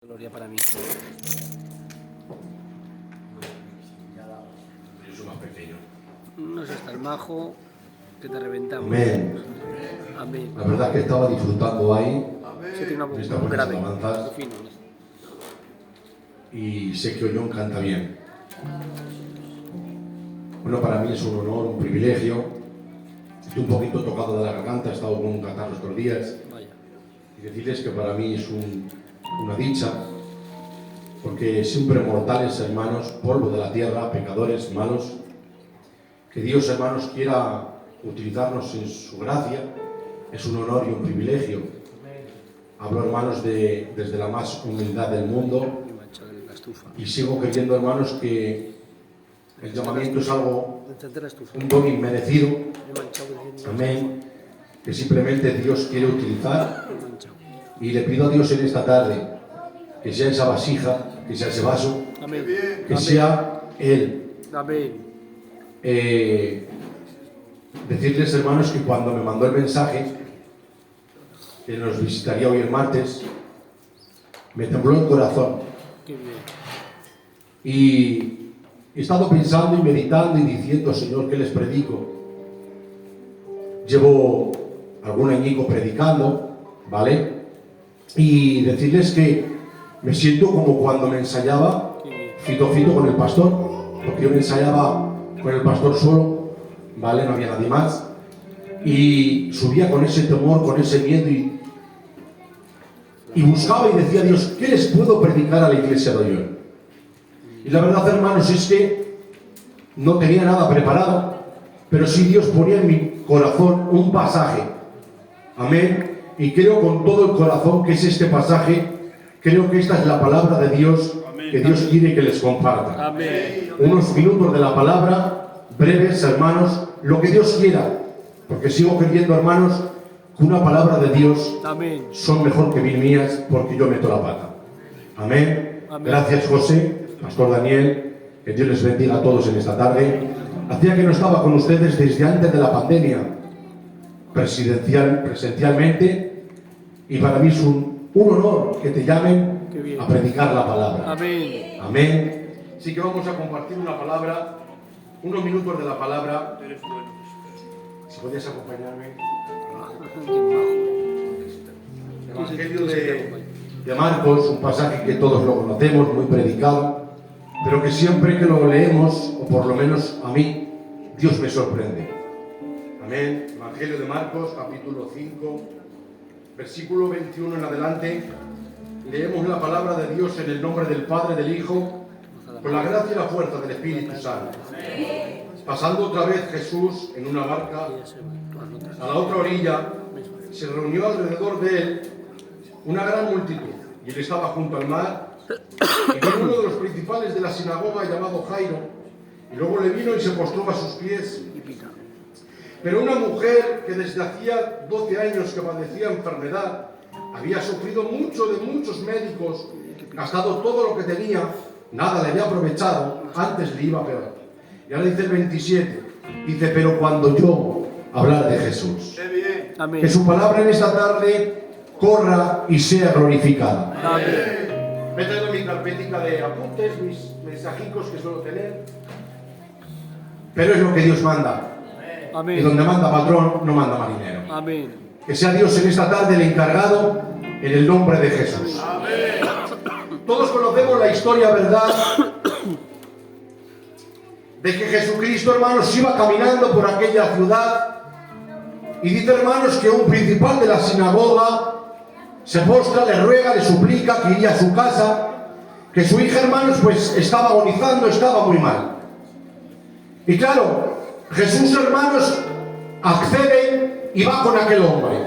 Gloria para mí. Yo soy más pequeño. No sé, está el majo que te reventamos. Amén. Amén. La verdad es que estaba disfrutando ahí Se tiene una Esta voz buena grave. alabanzas. Fino. y sé que Ollón canta bien. Bueno, para mí es un honor, un privilegio. Estoy un poquito tocado de la garganta, he estado con un catarro estos días. Vaya. Y decirles que para mí es una dicha, porque siempre mortales, hermanos, polvo de la tierra, pecadores, malos, que Dios, hermanos, quiera utilizarnos en su gracia, es un honor y un privilegio. Hablo, hermanos, desde la más humildad del mundo, Me mancha la estufa. y sigo creyendo, hermanos, que el llamamiento es algo, Encender la estufa. un don inmerecido, Me he manchado diciendo. amén, que simplemente Dios quiere utilizar. Me he manchado. Y le pido a Dios en esta tarde que sea esa vasija, que sea ese vaso, Amén. que sea Él. Amén. Decirles, hermanos, que cuando me mandó el mensaje, que nos visitaría hoy el martes, me tembló el corazón. Qué bien. Y he estado pensando y meditando y diciendo, Señor, ¿qué les predico? Llevo algún añico predicando, ¿vale? Y decirles que me siento como cuando me ensayaba fito con el pastor, porque yo me ensayaba con el pastor solo, ¿vale? No había nadie más. Y subía con ese temor, con ese miedo y buscaba y decía a Dios, ¿qué les puedo predicar a la iglesia de Ollón? Y la verdad, hermanos, es que no tenía nada preparado, pero sí Dios ponía en mi corazón un pasaje. Amén. Y creo con todo el corazón que es este pasaje, creo que esta es la palabra de Dios, que Dios quiere que les comparta. Amén. Unos minutos de la palabra, breves, hermanos, lo que Dios quiera, porque sigo creyendo, hermanos, que una palabra de Dios Amén. son mejor que mil mías, porque yo meto la pata. Amén. Amén. Gracias, José, Pastor Daniel, que Dios les bendiga a todos en esta tarde. Hacía que no estaba con ustedes desde antes de la pandemia, presencialmente, y para mí es un honor que te llamen Qué bien. a predicar la palabra. Amén. Amén. Así que vamos a compartir una palabra, unos minutos de la palabra. Si podías acompañarme. Qué majo. Evangelio de Marcos, un pasaje que todos lo conocemos, muy predicado, pero que siempre que lo leemos, o por lo menos a mí, Dios me sorprende. Amén. Evangelio de Marcos, capítulo 5, versículo 21 en adelante. Leemos la palabra de Dios en el nombre del Padre, del Hijo, con la gracia y la fuerza del Espíritu Santo. Pasando otra vez Jesús en una barca a la otra orilla, se reunió alrededor de él una gran multitud, y él estaba junto al mar, y vino uno de los principales de la sinagoga llamado Jairo, y luego le vino y se postró a sus pies. Pero una mujer que desde hacía 12 años que padecía enfermedad, había sufrido mucho de muchos médicos, gastado todo lo que tenía, nada le había aprovechado, antes le iba peor. Y ahora dice el 27, dice, pero cuando yo hablar de Jesús, Amén. que su palabra en esta tarde corra y sea glorificada. Amén. Me he traído mi carpetica de apuntes, mis mensajicos que suelo tener, pero es lo que Dios manda. Y Amén. donde manda patrón, no manda marinero. Amén. Que sea Dios en esta tarde el encargado, en el nombre de Jesús. Todos conocemos la historia, ¿verdad?, de que Jesucristo, hermanos, iba caminando por aquella ciudad, y dice, hermanos, que un principal de la sinagoga se postra, le ruega, le suplica que iría a su casa, que su hija, hermanos, pues estaba agonizando, estaba muy mal. Y claro, Jesús, hermanos, accede y va con aquel hombre.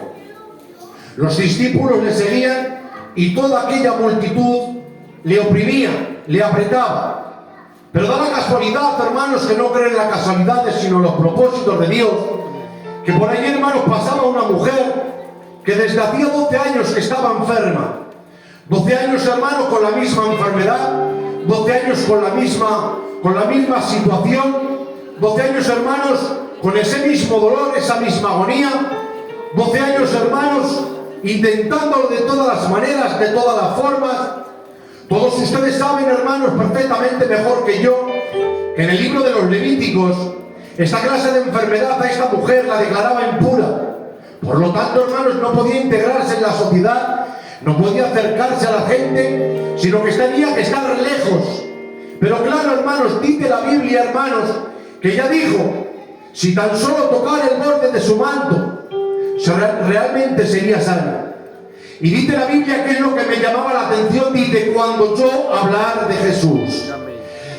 Los discípulos le seguían y toda aquella multitud le oprimía, le apretaba. Pero da la casualidad, hermanos, que no creen en las casualidades, sino en los propósitos de Dios, que por ahí, hermanos, pasaba una mujer que desde hacía 12 años que estaba enferma. 12 años, hermanos, con la misma enfermedad, 12 años con la misma situación, 12 años, hermanos, con ese mismo dolor, esa misma agonía, 12 años, hermanos, intentándolo de todas las maneras, de todas las formas, Todos ustedes saben, hermanos, perfectamente mejor que yo, que en el libro de los Levíticos, esta clase de enfermedad a esta mujer la declaraba impura. Por lo tanto, hermanos, no podía integrarse en la sociedad, no podía acercarse a la gente, sino que tenía que estar lejos. Pero claro, hermanos, dice la Biblia, hermanos, que ella dijo, si tan solo tocara el borde de su manto, realmente sería sana. Y dice la Biblia, que es lo que me llamaba la atención, dice, cuando yo hablar de Jesús.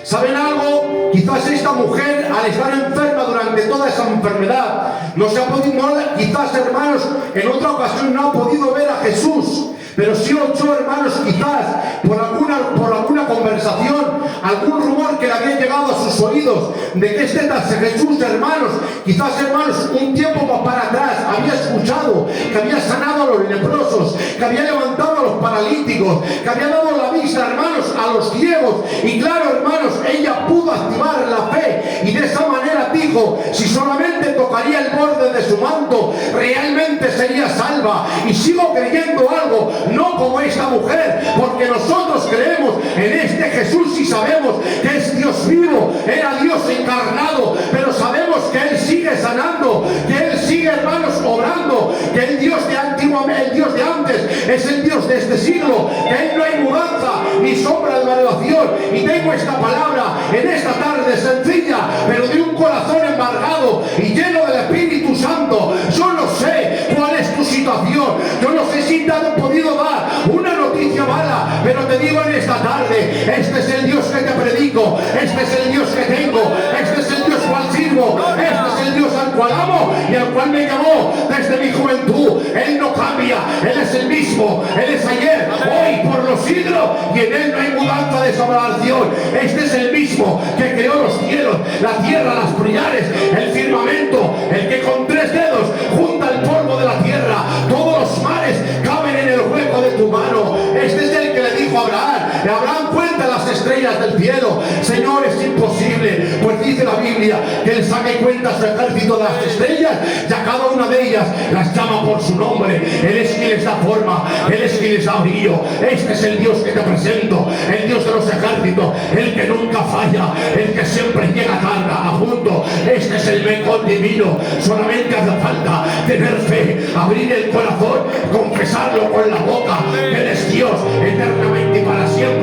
¿Saben algo? Quizás esta mujer, al estar enferma durante toda esa enfermedad, no se ha podido, quizás, hermanos, en otra ocasión no ha podido ver a Jesús. Pero sí oyó, hermanos, quizás por alguna conversación, algún rumor que le había llegado a sus oídos de que este tal Jesús, hermanos, quizás, hermanos, un tiempo para atrás había escuchado que había sanado a los leprosos, que había levantado a los paralíticos, que había dado la vista, hermanos, a los ciegos. Y claro, hermanos, ella pudo activar la fe y de esa manera dijo, si solamente tocaría el borde de su manto, realmente sería salva. Y sigo creyendo algo, no como esta mujer, porque nosotros creemos en este Jesús y sabemos que es Dios vivo, era Dios encarnado, pero sabemos que Él sigue sanando, que Él sigue, hermanos, obrando, que el Dios de antiguamente, el Dios de antes, es el Dios de este siglo, que Él no hay mudanza ni sombra de variación. Y tengo esta palabra en esta tarde sencilla, pero de un corazón embargado y lleno del Espíritu Santo. Yo no sé cuál es tu situación, yo no sé si te han podido dar una noticia mala, pero te digo en esta tarde, este es el Dios que te predico, este es el Dios que tengo, este es el Dios cual sirvo, este es el Dios al cual amo y al cual me llamó desde mi juventud. Él no cambia, Él es el mismo, Él es ayer, hoy, por los siglos, y en Él no hay mudanza de separación. Este es el mismo que creó los cielos, la tierra, las pilares, el firmamento, el que con 3 dedos junta el polvo de la tierra, todos los mares caben en el hueco de tu mano. Este es el que le dijo a Abraham, Abraham, cuenta las estrellas del cielo. Señor, es imposible, pues dice la Biblia que Él saca y cuenta su ejército de las estrellas y a cada una de ellas las llama por su nombre. Él es quien les da forma, Él es quien les da brillo. Este es el Dios que te presento, el Dios de los ejércitos, el que nunca falla, el que siempre llega a punto. Este es el mejor divino. Solamente hace falta tener fe, abrir el corazón, confesarlo con la boca, que Él es Dios eternamente y para siempre.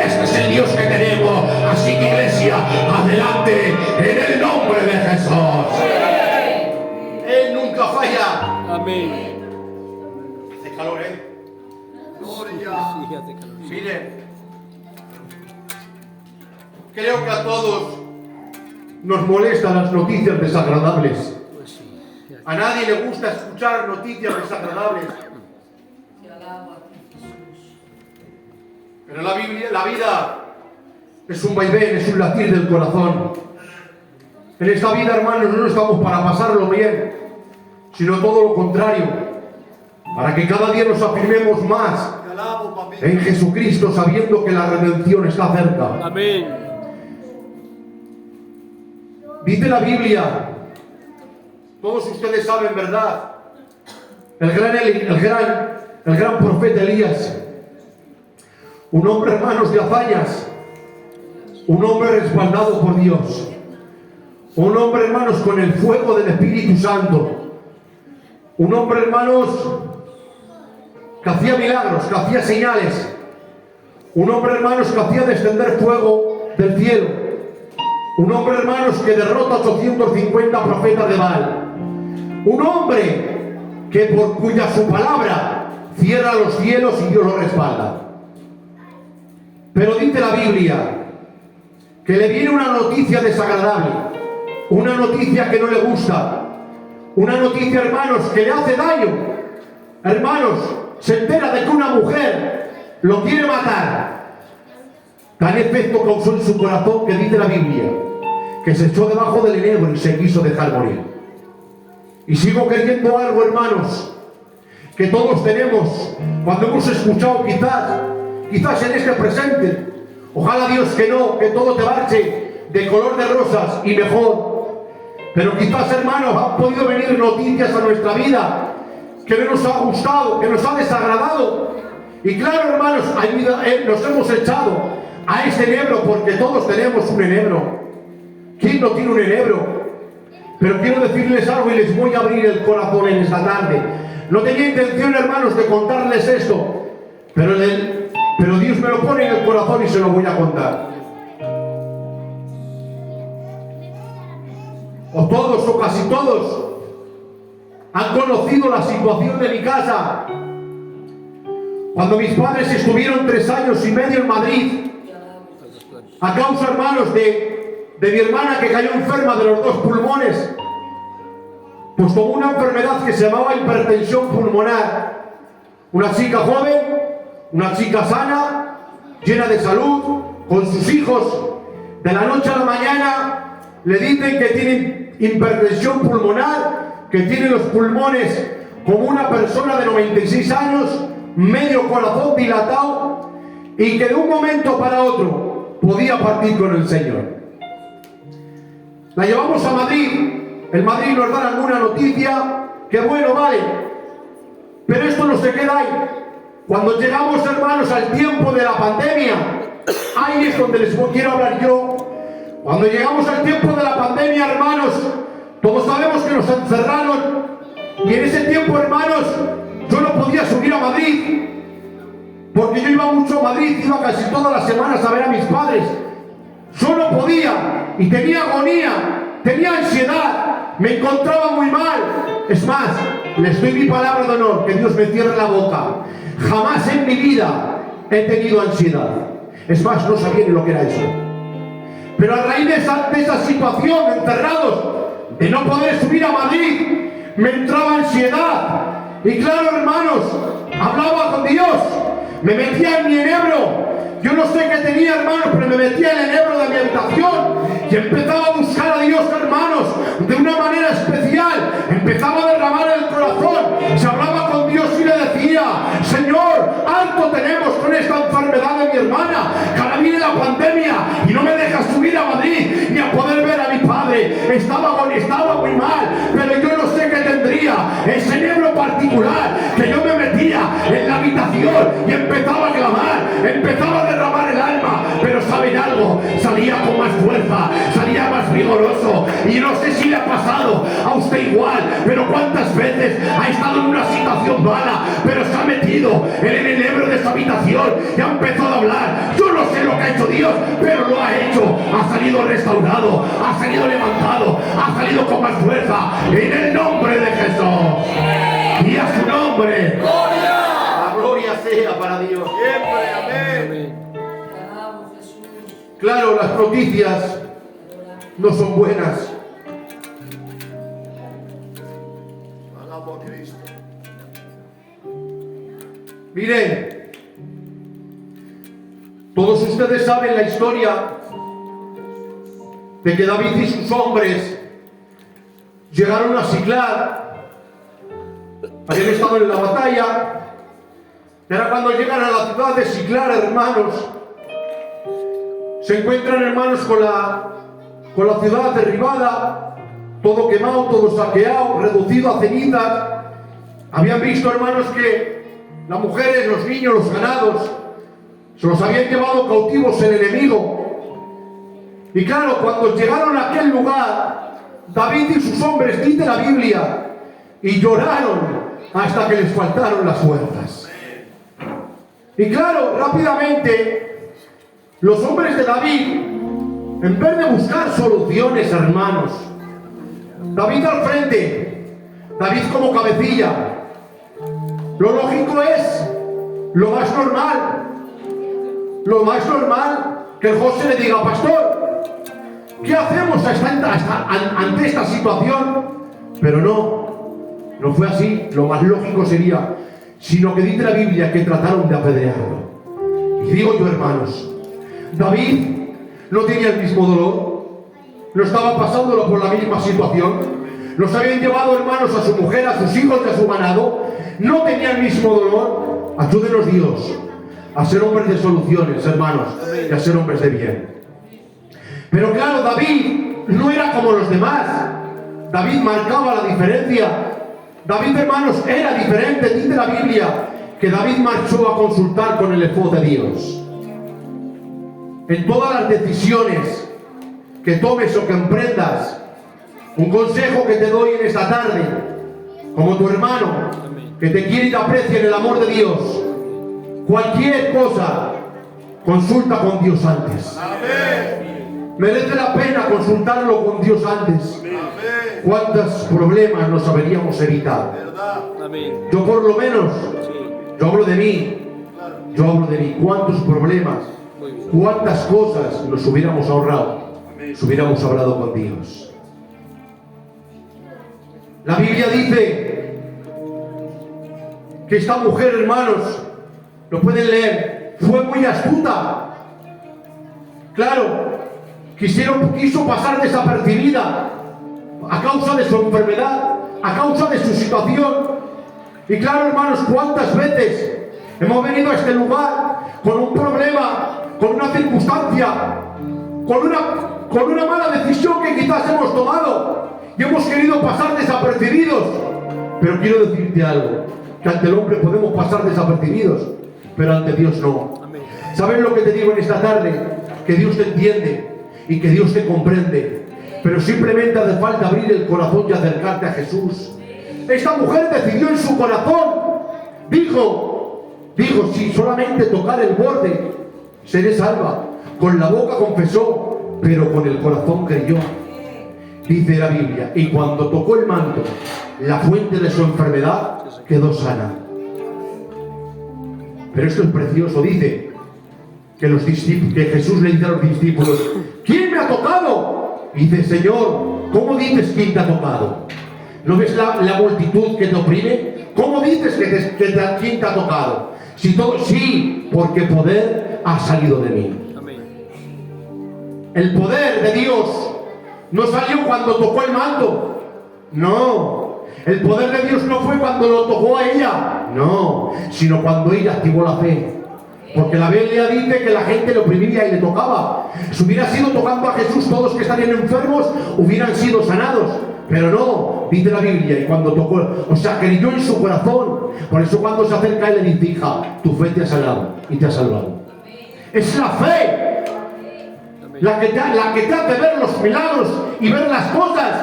Este es el Dios que tenemos. Así que, iglesia, adelante en el nombre de Jesús. Él nunca falla. Amén. Hace calor, Gloria. Sí, hace calor. Miren, creo que a todos nos molestan las noticias desagradables. Pues sí. A nadie le gusta escuchar noticias desagradables. Pero la vida es un vaivén, es un latir del corazón. En esta vida, hermanos, no estamos para pasarlo bien, sino todo lo contrario, para que cada día nos afirmemos más en Jesucristo, sabiendo que la redención está cerca. Amén. Dice la Biblia, todos ustedes saben, ¿verdad? El gran profeta Elías, un hombre, hermanos, de hazañas, un hombre respaldado por Dios, un hombre, hermanos, con el fuego del Espíritu Santo, un hombre, hermanos, que hacía milagros, que hacía señales, un hombre, hermanos, que hacía descender fuego del cielo, un hombre, hermanos, que derrota a 850 profetas de Baal, un hombre que por cuya su palabra cierra los cielos y Dios lo respalda. Pero dice la Biblia que le viene una noticia desagradable, una noticia que no le gusta, una noticia, hermanos, que le hace daño. Hermanos, se entera de que una mujer lo quiere matar. Tan efecto causó en su corazón que dice la Biblia que se echó debajo del enebro y se quiso dejar morir. Y sigo creyendo algo, hermanos, que todos tenemos cuando hemos escuchado quizás en este presente, ojalá Dios que no, que todo te marche de color de rosas y mejor, pero quizás, hermanos, han podido venir noticias a nuestra vida que no nos ha gustado, que nos ha desagradado, Y claro, hermanos, nos hemos echado a ese enebro, porque todos tenemos un enebro. ¿Quién no tiene un enebro? Pero quiero decirles algo y les voy a abrir el corazón en esta tarde. No tenía intención, hermanos, de contarles esto, pero Dios me lo pone en el corazón y se lo voy a contar. O todos o casi todos han conocido la situación de mi casa. Cuando mis padres estuvieron 3 años y medio en Madrid, a causa, hermanos, de mi hermana que cayó enferma de los 2 pulmones, pues con una enfermedad que se llamaba hipertensión pulmonar. Una chica joven, una chica sana, llena de salud, con sus hijos, de la noche a la mañana le dicen que tiene hipertensión pulmonar, que tiene los pulmones como una persona de 96 años, medio corazón dilatado, y que de un momento para otro podía partir con el Señor. La llevamos a Madrid. En Madrid nos dan alguna noticia, que bueno, vale, pero esto no se queda ahí. Cuando llegamos, hermanos, al tiempo de la pandemia, ahí es donde les quiero hablar yo. Cuando llegamos al tiempo de la pandemia, hermanos, todos sabemos que nos encerraron, y en ese tiempo, hermanos, yo no podía subir a Madrid, porque yo iba mucho a Madrid, iba casi todas las semanas a ver a mis padres. Yo no podía, y tenía agonía, tenía ansiedad, me encontraba muy mal. Es más, les doy mi palabra de honor, que Dios me cierre la boca. Jamás en mi vida he tenido ansiedad. Es más, no sabía ni lo que era eso. Pero a raíz de esa situación, encerrados, de no poder subir a Madrid, me entraba ansiedad. Y claro, hermanos, hablaba con Dios, me metía en mi enebro. Yo no sé qué tenía, hermanos, pero me metía en el enebro de mi habitación y empezaba a buscar a Dios, hermanos, de una manera especial. Empezaba a derramar el corazón, se hablaba con Dios y le decía: Señor, alto tenemos con esta enfermedad de mi hermana, que ahora viene la pandemia y no me dejas subir a Madrid ni a poder ver a mi padre. Estaba muy mal, pero yo no sé qué tendría. Ese enebro particular que yo me metía en la habitación y empezaba a clamar, empezaba a derramar el alma, pero ¿saben algo? Salía con más fuerza, salía más vigoroso. Y no sé si le ha pasado a usted igual, pero cuántas veces ha estado en una situación mala, pero se ha metido en el enebro de esa habitación y ha empezado a hablar. Yo no sé lo que ha hecho Dios, pero lo ha hecho. Ha salido restaurado, ha salido levantado, ha salido con más fuerza, en el nombre de Jesús. Y a su nombre, la gloria sea para Dios. Siempre, amén. Claro, las noticias no son buenas. Alabamos a Cristo. Miren, todos ustedes saben la historia de que David y sus hombres llegaron a Siclag. Habían estado en la batalla. Era cuando llegan a la ciudad de Siclag, hermanos. Se encuentran, hermanos, con la ciudad derribada, todo quemado, todo saqueado, reducido a cenizas. Habían visto, hermanos, que las mujeres, los niños, los ganados, se los habían llevado cautivos el enemigo. Y claro, cuando llegaron a aquel lugar, David y sus hombres, dice la Biblia, y lloraron hasta que les faltaron las fuerzas. Y claro, rápidamente, los hombres de David, en vez de buscar soluciones, hermanos, David al frente, David como cabecilla, lo lógico es, lo más normal, que el José le diga: pastor, ¿qué hacemos ante esta situación? Pero no fue así. Lo más lógico sería, sino que dice la Biblia que trataron de apedrearlo. Y digo yo, hermanos, David no tenía el mismo dolor, no estaba pasándolo por la misma situación. Los habían llevado, hermanos, a su mujer, a sus hijos y a su ganado. No tenía el mismo dolor. Ayúdenos Dios a ser hombres de soluciones, hermanos, y a ser hombres de bien. Pero claro, David no era como los demás. David marcaba la diferencia. David, hermanos, era diferente. Dice la Biblia que David marchó a consultar con el efod de Dios. En todas las decisiones que tomes o que emprendas, un consejo que te doy en esta tarde, como tu hermano, que te quiere y te aprecia en el amor de Dios, cualquier cosa, consulta con Dios antes. Merece la pena consultarlo con Dios antes. ¿Cuántos problemas nos habríamos evitado? Yo por lo menos, yo hablo de mí, ¿cuántos problemas, cuántas cosas nos hubiéramos ahorrado si hubiéramos hablado con Dios? La Biblia dice que esta mujer, hermanos, lo pueden leer, fue muy astuta. Claro, quiso pasar desapercibida a causa de su enfermedad, a causa de su situación. Y claro, hermanos, cuántas veces hemos venido a este lugar con un problema, con una circunstancia, con una mala decisión que quizás hemos tomado y hemos querido pasar desapercibidos. Pero quiero decirte algo, que ante el hombre podemos pasar desapercibidos, pero ante Dios no. ¿Sabes lo que te digo en esta tarde? Que Dios te entiende y que Dios te comprende, pero simplemente hace falta abrir el corazón y acercarte a Jesús. Esta mujer decidió en su corazón, dijo, si solamente tocar el borde, seré salva. Con la boca confesó, pero con el corazón creyó. Dice la Biblia, y cuando tocó el manto, la fuente de su enfermedad quedó sana. Pero esto es precioso, dice que Jesús le dice a los discípulos, ¿quién me ha tocado? Y dice, Señor, ¿cómo dices quién te ha tocado? ¿No ves la multitud que te oprime? ¿Cómo dices quién te ha tocado? Sí, porque poder ha salido de mí. Amén. El poder de Dios no salió cuando tocó el manto. No. El poder de Dios no fue cuando lo tocó a ella. No. Sino cuando ella activó la fe. Porque la Biblia dice que la gente le oprimía y le tocaba. Si hubiera sido tocando a Jesús, todos que estarían enfermos hubieran sido sanados. Pero no, dice la Biblia, y cuando tocó, o sea, creyó en su corazón. Por eso cuando se acerca él le dice, hija, tu fe te ha sanado y te ha salvado. Es la fe la que te hace ver los milagros y ver las cosas.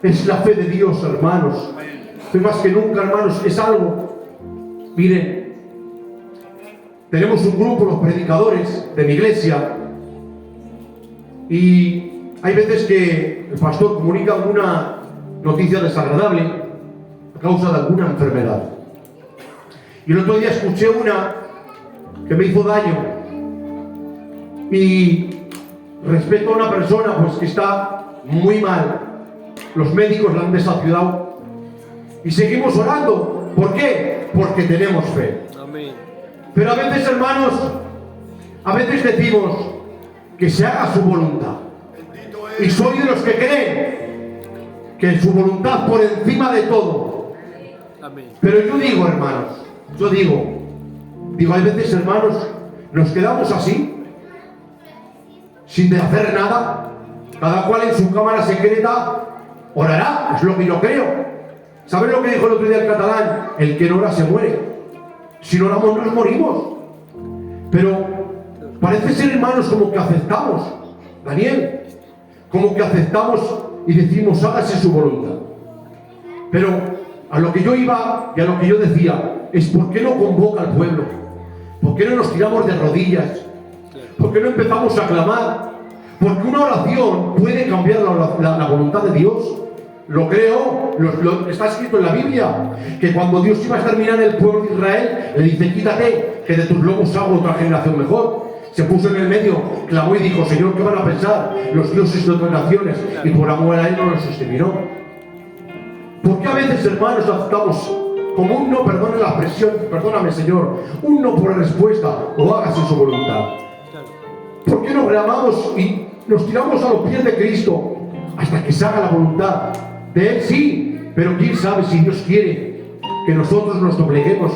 Es la fe de Dios, hermanos. Hoy más que nunca, hermanos, es algo. Miren, tenemos un grupo, los predicadores de mi iglesia, y hay veces que el pastor comunica alguna noticia desagradable a causa de alguna enfermedad. Y el otro día escuché una que me hizo daño, y respecto a una persona pues que está muy mal. Los médicos la han desafiudado y seguimos orando. ¿Por qué? Porque tenemos fe. Amén. Pero a veces, hermanos, a veces decimos que se haga su voluntad. Y soy de los que creen que su voluntad por encima de todo. Amén. Pero yo digo, hermanos, hay veces, hermanos, nos quedamos así, sin hacer nada, cada cual en su cámara secreta orará, es lo que yo creo. ¿Sabes lo que dijo el otro día el catalán? El que no ora se muere. Si no oramos nos morimos. Pero parece ser, hermanos, como que aceptamos, Daniel, como que aceptamos y decimos, hágase su voluntad. Pero a lo que yo iba y a lo que yo decía es, ¿por qué no convoca al pueblo? ¿Por qué no nos tiramos de rodillas? ¿Por qué no empezamos a clamar? Porque una oración puede cambiar la voluntad de Dios. Lo creo, está escrito en la Biblia, que cuando Dios iba a exterminar el pueblo de Israel, le dice, quítate, que de tus lobos hago otra generación mejor. Se puso en el medio, clamó y dijo, Señor, ¿qué van a pensar los dioses de otras naciones? Y por amor a él no los exterminó. ¿Por qué a veces, hermanos, aceptamos como un no, perdone la expresión, perdóname, Señor, un no por respuesta, o hágase su voluntad? ¿Por qué no clamamos y nos tiramos a los pies de Cristo hasta que se haga la voluntad de Él? Sí, pero quién sabe si Dios quiere que nosotros nos dobleguemos,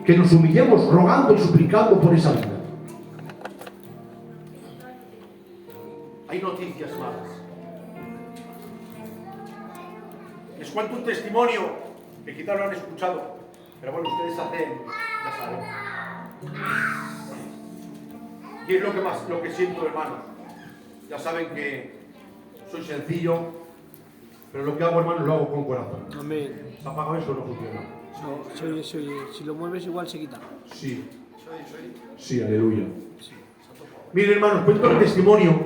que nos humillemos rogando y suplicando por esa vida. Hay noticias malas. Les cuento un testimonio que quizás lo han escuchado, pero bueno, ustedes hacen Ya saben. Y es lo que siento, hermanos. Ya saben que soy sencillo, pero lo que hago, hermanos, lo hago con corazón. Amén. ¿Se apaga eso o no funciona? No, si lo mueves igual se quita. Sí. Sí, aleluya. Miren, hermanos, cuento el testimonio.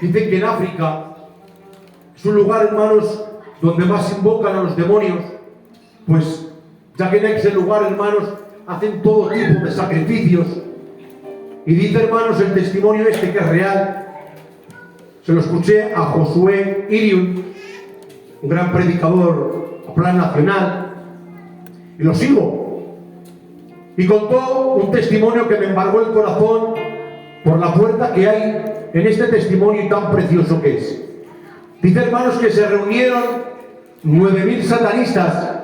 Dicen que en África es un lugar, hermanos, donde más invocan a los demonios. Pues, ya que en ese lugar, hermanos, hacen todo tipo de sacrificios. Y dice, hermanos, el testimonio este que es real. Se lo escuché a Josué Iriun, un gran predicador a plan nacional, y lo sigo. Y contó un testimonio que me embargó el corazón por la fuerza que hay en este testimonio tan precioso que es. Dice, hermanos, que se reunieron 9.000 satanistas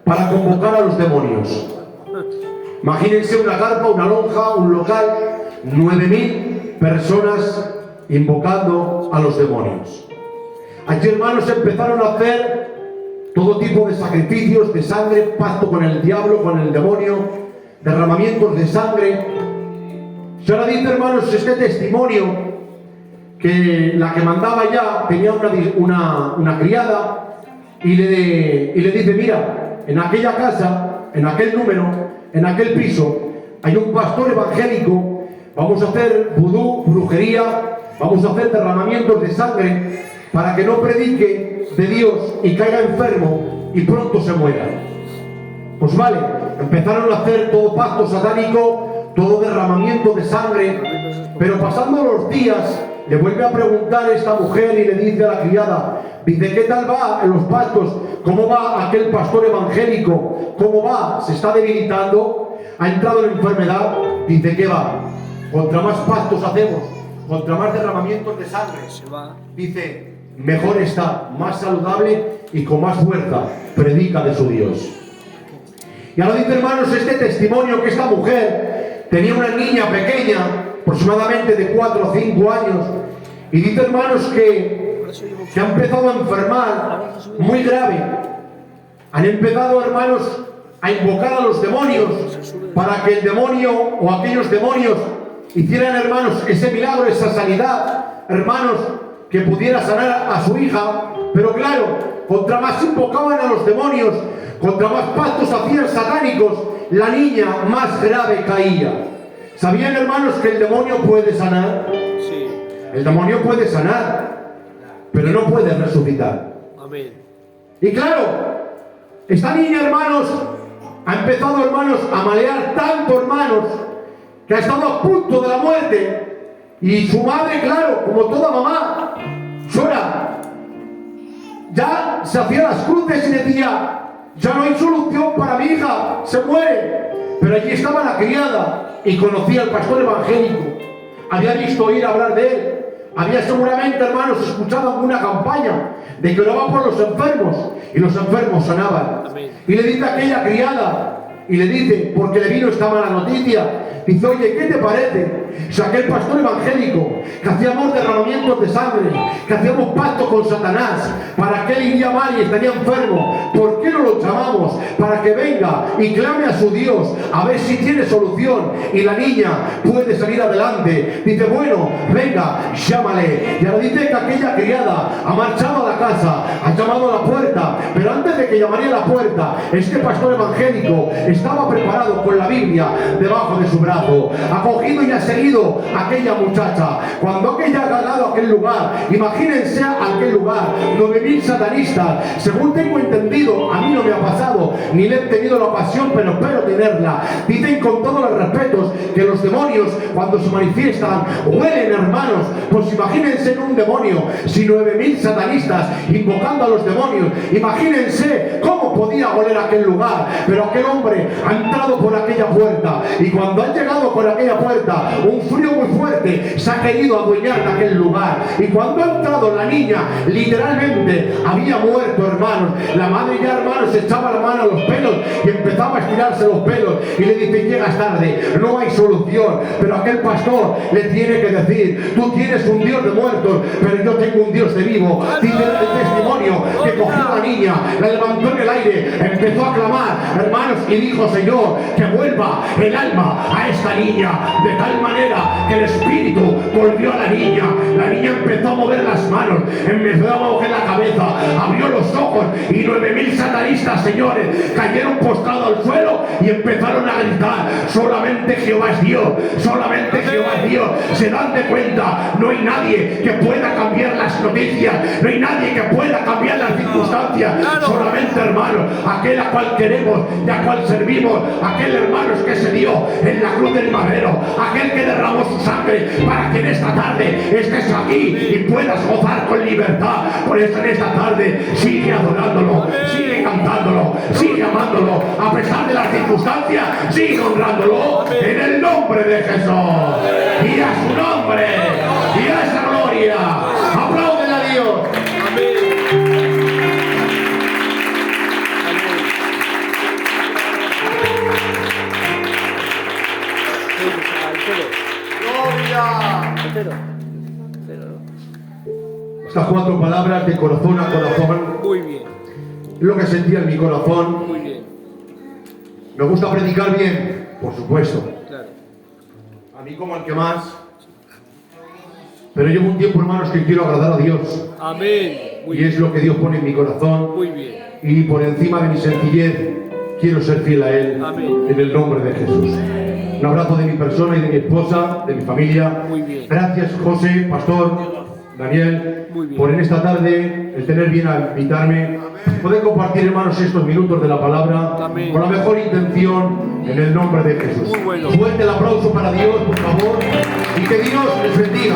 para convocar a los demonios. Imagínense una carpa, una lonja, un local, 9.000 personas invocando a los demonios. Allí, hermanos, empezaron a hacer todo tipo de sacrificios de sangre, pacto con el diablo, con el demonio, derramamientos de sangre. Y ahora dice, hermanos, este testimonio que la que mandaba ya tenía una criada y le dice, mira, en aquella casa, en aquel número, en aquel piso, hay un pastor evangélico, vamos a hacer vudú, brujería, vamos a hacer derramamientos de sangre para que no predique de Dios y caiga enfermo y pronto se muera. Pues vale, empezaron a hacer todo pacto satánico, todo derramamiento de sangre, pero pasando los días, le vuelve a preguntar esta mujer y le dice a la criada, dice, ¿qué tal va en los pactos? ¿Cómo va aquel pastor evangélico? ¿Cómo va? ¿Se está debilitando? ¿Ha entrado en enfermedad? Dice, ¿qué va? Contra más pactos hacemos, contra más derramamientos de sangre, dice, mejor está, más saludable y con más fuerza, predica de su Dios. Y ahora dice, hermanos, este testimonio que esta mujer tenía una niña pequeña, aproximadamente de 4 o 5 años, y dice, hermanos, que ha empezado a enfermar muy grave. Han empezado, hermanos, a invocar a los demonios para que el demonio o aquellos demonios hicieran, hermanos, ese milagro, esa sanidad, hermanos, que pudiera sanar a su hija. Pero claro, contra más invocaban a los demonios, contra más pactos hacían satánicos, la niña más grave caía. ¿Sabían, hermanos, que el demonio puede sanar? Sí. El demonio puede sanar, pero no puede resucitar. Amén. Y claro, esta niña, hermanos, ha empezado, hermanos, a malear tanto, hermanos, que ha estado a punto de la muerte. Y su madre, claro, como toda mamá, llora. Ya se hacía las cruces y decía, ya no hay solución para mi hija, se muere. Pero allí estaba la criada y conocía al pastor evangélico. Había visto oír hablar de él. Había seguramente, hermanos, escuchado alguna campaña de que oraba por los enfermos y los enfermos sanaban. Amén. Y le dice a aquella criada, y le dice, porque le vino esta mala noticia, dice, oye, ¿qué te parece? Si aquel pastor evangélico que hacíamos derramamientos de sangre, que hacíamos pacto con Satanás para que él iría mal y estaría enfermo, ¿por qué no lo llamamos para que venga y clame a su Dios a ver si tiene solución y la niña puede salir adelante? Dice, bueno, venga, llámale. Y ahora dice que aquella criada ha marchado a la casa, ha llamado a la puerta, pero antes de que llamaría a la puerta, este pastor evangélico estaba preparado con la Biblia debajo de su brazo, ha cogido y ha seguido a aquella muchacha. Cuando aquella ha ganado aquel lugar, imagínense aquel lugar, 9.000 satanistas, según tengo entendido, a mí no me ha pasado, ni le he tenido la ocasión, pero espero tenerla. Dicen con todos los respetos que los demonios, cuando se manifiestan, huelen, hermanos. Pues imagínense en un demonio, si 9.000 satanistas invocando a los demonios, imagínense cómo podía oler aquel lugar. Pero aquel hombre ha entrado por aquella puerta, y cuando ha llegado por aquella puerta, un frío muy fuerte se ha querido adueñar de aquel lugar. Y cuando ha entrado la niña, literalmente había muerto, hermanos. La madre ya, hermanos, se echaba la mano a los pelos y empezaba a estirarse los pelos y le dice, llegas tarde, no hay solución. Pero aquel pastor le tiene que decir, tú tienes un Dios de muertos, pero yo tengo un Dios de vivo. Dice el testimonio que cogió a la niña, la levantó en en el aire, empezó a clamar, hermanos, y dijo: Señor, que vuelva el alma a esta niña, de tal manera que el espíritu volvió a la niña empezó a mover las manos, empezó a mover la cabeza, abrió los ojos, y 9000 satanistas, señores, cayeron postrados al suelo y empezaron a gritar: solamente Jehová es Dios, solamente Jehová es Dios. Se dan de cuenta, no hay nadie que pueda cambiar las noticias, no hay nadie que pueda cambiar las circunstancias, solamente, hermano, aquel a cual queremos y a cual servimos, aquel, hermanos, que se dio en la cruz del madero, aquel que derramó su sangre para que en esta tarde estés aquí y puedas gozar con libertad. Por eso en esta tarde sigue adorándolo, sigue cantándolo, sigue amándolo, a pesar de las circunstancias, sigue honrándolo en el nombre de Jesús, y a su nombre, y a esa gloria. Apláudele a Dios. Estas 4 palabras de corazón a corazón, Muy bien, lo que sentía en mi corazón. muy bien, Me gusta predicar bien, por supuesto, claro. a mí como al que más, pero llevo un tiempo, hermanos, que quiero agradar a Dios, Amén. Muy y es bien, lo que Dios pone en mi corazón, muy bien. y por encima de mi sencillez quiero ser fiel a Él. Amén. En el nombre de Jesús. Un abrazo de mi persona y de mi esposa, de mi familia. Muy bien. Gracias, José, pastor, Daniel, Muy bien. por en esta tarde el tener bien a invitarme. Poder compartir, hermanos, estos minutos de la palabra. Amén. Con la mejor intención, en el nombre de Jesús. Muy bueno. Fuerte el aplauso para Dios, por favor, y que Dios les bendiga.